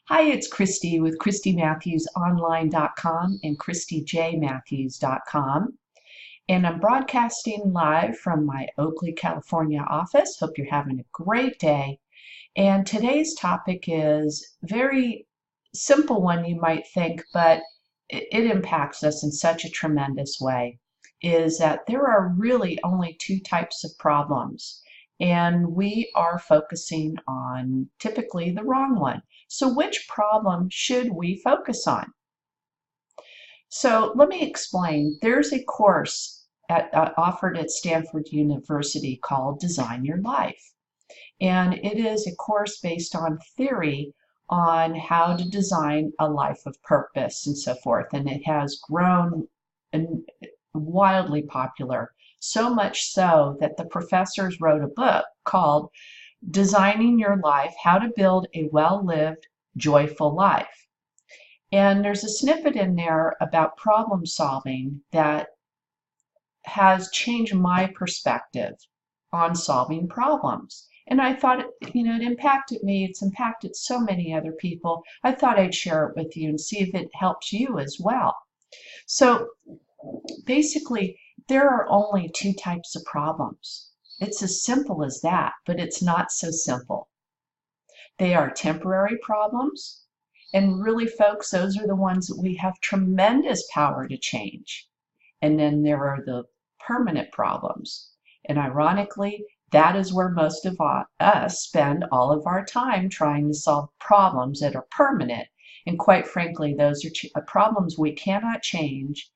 Hi, it's Christy with ChristyMatthewsOnline.com and ChristyJMatthews.com. And I'm broadcasting live from my Oakley, California office. Hope you're having a great day. And today's topic is very simple one, you might think, but it impacts us in such a tremendous way, is that there are really only two types of problems. And we are focusing on typically the wrong one. So which problem should we focus on? So let me explain. There's a course offered at Stanford University called Design Your Life. And it is a course based on theory on how to design a life of purpose and so forth. And it has grown and wildly popular, so much so that the professors wrote a book called Designing Your Life, How to Build a Well-Lived, Joyful Life. And there's a snippet in there about problem solving that has changed my perspective on solving problems. And I thought, it impacted me. It's impacted so many other people. I thought I'd share it with you and see if it helps you as well. So basically, there are only two types of problems. It's as simple as that, but it's not so simple. They are temporary problems, and really, folks, those are the ones that we have tremendous power to change. And then there are the permanent problems. And ironically, that is where most of us spend all of our time trying to solve problems that are permanent. And quite frankly, those are problems we cannot change,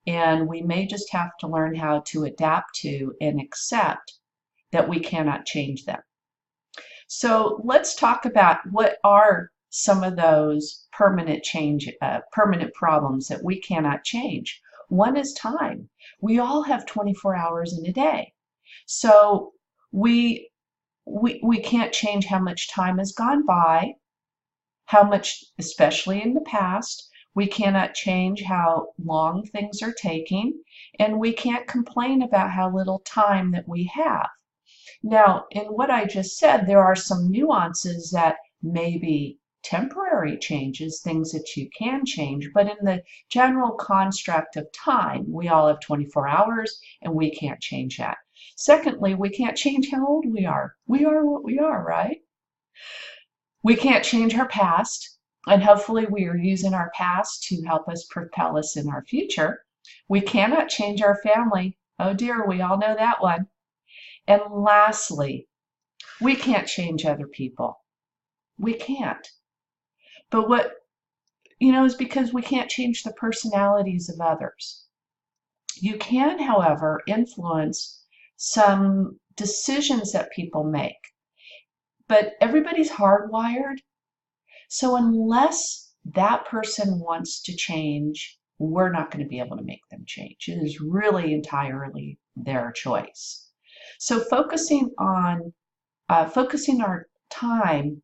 and we may just have to learn how to adapt to and accept that we cannot change them. So let's talk about what are some of those permanent problems that we cannot change. One is time. We all have 24 hours in a day. So we can't change how much time has gone by, how much, especially in the past. We cannot change how long things are taking, and we can't complain about how little time that we have. Now, in what I just said, there are some nuances that may be temporary changes, things that you can change, but in the general construct of time, we all have 24 hours and we can't change that. Secondly, we can't change how old we are. We are what we are, right? We can't change our past, and hopefully we are using our past to help us propel us in our future. We cannot change our family. Oh dear, we all know that one. And lastly, we can't change other people. We can't. But what, is because we can't change the personalities of others. You can, however, influence some decisions that people make. But everybody's hardwired. So unless that person wants to change, we're not going to be able to make them change. It is really entirely their choice. So focusing our time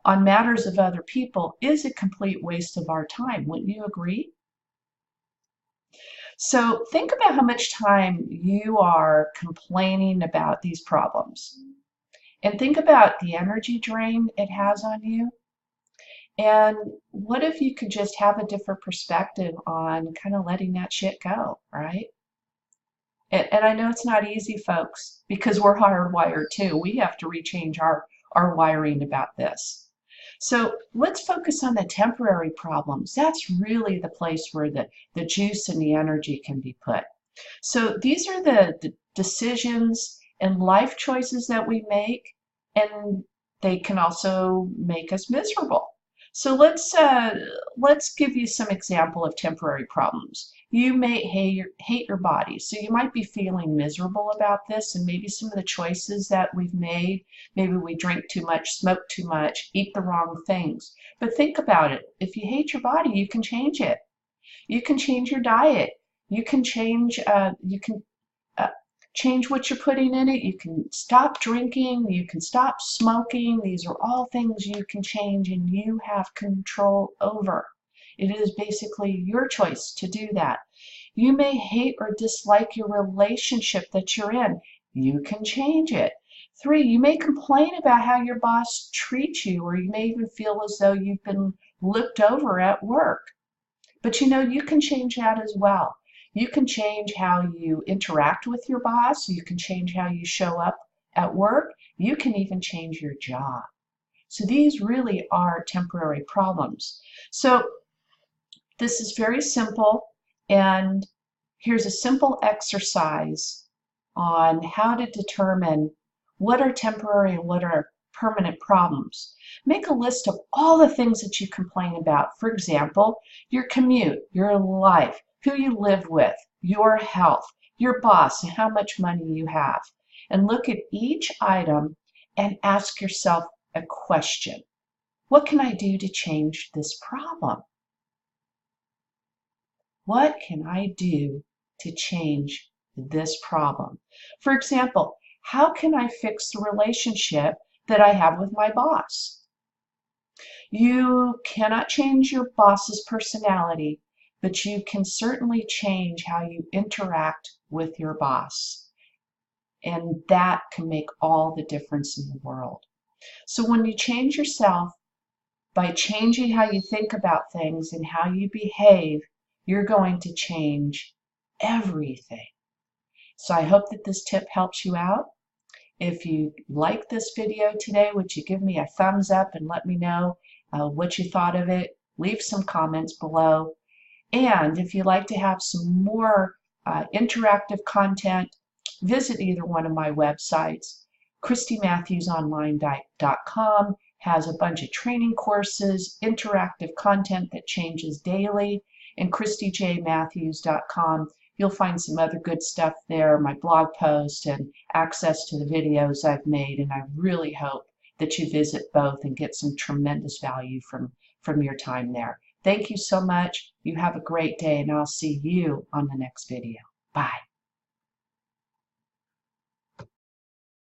on matters of other people is a complete waste of our time. Wouldn't you agree? So think about how much time you are complaining about these problems. And think about the energy drain it has on you. And what if you could just have a different perspective on kind of letting that shit go, right? And I know it's not easy, folks, because we're hardwired too. We have to rechange our wiring about this. So let's focus on the temporary problems. That's really the place where the juice and the energy can be put. So these are the decisions and life choices that we make, and they can also make us miserable. So let's give you some example of temporary problems. You may hate your body, so you might be feeling miserable about this, and maybe some of the choices that we've made, maybe we drink too much, smoke too much, eat the wrong things. But think about it. If you hate your body, you can change it. You can change your diet. You can change change what you're putting in it. You can stop drinking. You can stop smoking. These are all things you can change and you have control over. It is basically your choice to do that. You may hate or dislike your relationship that you're in. You can change it. 3, you may complain about how your boss treats you, or you may even feel as though you've been looked over at work. But you can change that as well. You can change how you interact with your boss. You can change how you show up at work. You can even change your job. So these really are temporary problems. So this is very simple, and here's a simple exercise on how to determine what are temporary and what are permanent problems. Make a list of all the things that you complain about. For example, your commute, your life, who you live with, your health, your boss, and how much money you have. And look at each item and ask yourself a question. What can I do to change this problem? What can I do to change this problem? For example, how can I fix the relationship that I have with my boss? You cannot change your boss's personality, but you can certainly change how you interact with your boss. And that can make all the difference in the world. So when you change yourself, by changing how you think about things and how you behave, you're going to change everything. So I hope that this tip helps you out. If you like this video today, would you give me a thumbs up and let me know what you thought of it? Leave some comments below. And if you'd like to have some more interactive content, visit either one of my websites. ChristyMatthewsOnline.com has a bunch of training courses, interactive content that changes daily, and ChristyJMatthews.com. You'll find some other good stuff there, my blog post and access to the videos I've made, and I really hope that you visit both and get some tremendous value from your time there. Thank you so much. You have a great day, and I'll see you on the next video. Bye.